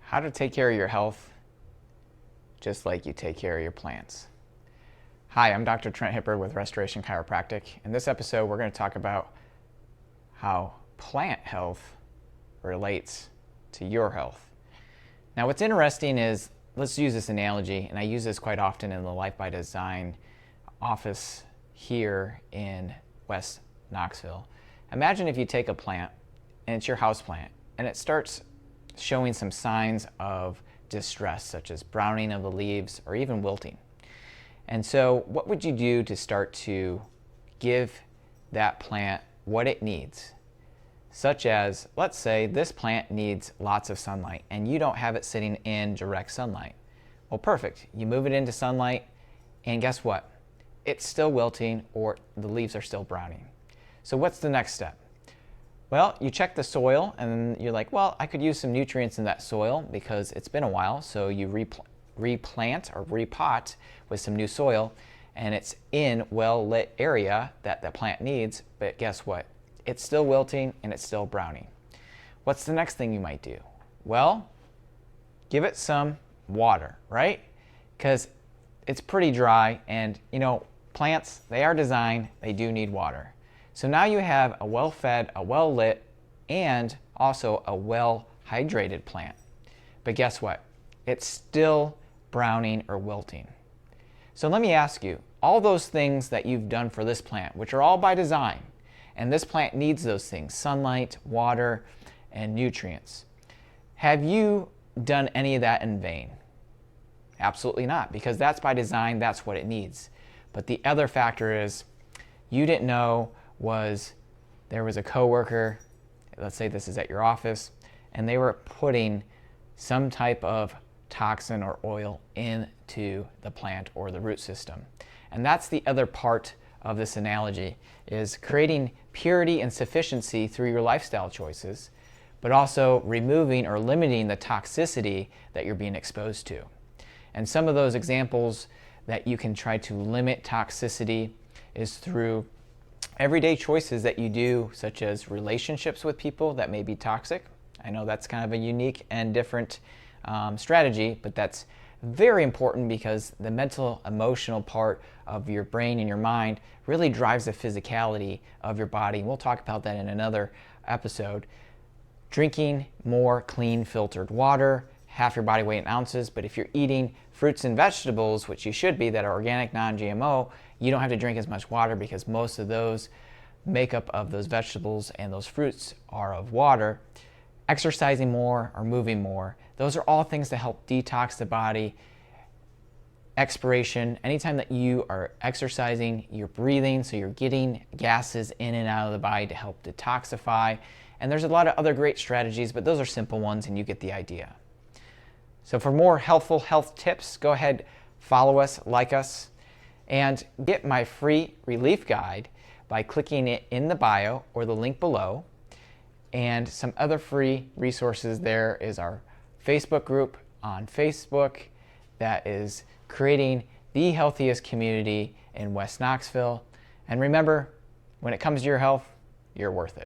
How to take care of your health just like you take care of your plants. Hi, I'm Dr. Trent Hipper with Restoration Chiropractic. In this episode, we're going to talk about how plant health relates to your health. Now, what's interesting is, let's use this analogy, and I use this quite often in the Life by Design office here in West Knoxville. Imagine if you take a plant, and it's your house plant, and it starts showing some signs of distress, such as browning of the leaves or even wilting. And so what would you do to start to give that plant what it needs? Such as, let's say this plant needs lots of sunlight and you don't have it sitting in direct sunlight. Well, perfect. You move it into sunlight and guess what? It's still wilting or the leaves are still browning. So what's the next step? Well, you check the soil and you're like, well, I could use some nutrients in that soil because it's been a while. So you replant or repot with some new soil, and it's in well-lit area that the plant needs, but guess what? It's still wilting and it's still browning. What's the next thing you might do? Well, give it some water, right? Because it's pretty dry, and plants, they are designed, they do need water. So now you have a well-fed, a well-lit, and also a well-hydrated plant. But guess what? It's still browning or wilting. So let me ask you, all those things that you've done for this plant, which are all by design, and this plant needs those things, sunlight, water, and nutrients. Have you done any of that in vain? Absolutely not, because that's by design, that's what it needs. But the other factor is, you didn't know there was a coworker, let's say this is at your office, and they were putting some type of toxin or oil into the plant or the root system. And that's the other part of this analogy, is creating purity and sufficiency through your lifestyle choices, but also removing or limiting the toxicity that you're being exposed to. And some of those examples that you can try to limit toxicity is through everyday choices that you do, such as relationships with people that may be toxic. I know that's kind of a unique and different strategy, but that's very important because the mental, emotional part of your brain and your mind really drives the physicality of your body. And we'll talk about that in another episode. Drinking more clean filtered water, half your body weight in ounces, but if you're eating fruits and vegetables, which you should be, that are organic, non-GMO, you don't have to drink as much water because most of those makeup of those vegetables and those fruits are of water. Exercising more or moving more, those are all things to help detox the body. Expiration, anytime that you are exercising, you're breathing, so you're getting gases in and out of the body to help detoxify. And there's a lot of other great strategies, but those are simple ones and you get the idea. So for more helpful health tips, go ahead, follow us, like us, and get my free relief guide by clicking it in the bio or the link below. And some other free resources there is our Facebook group on Facebook that is creating the healthiest community in West Knoxville. And remember, when it comes to your health, you're worth it.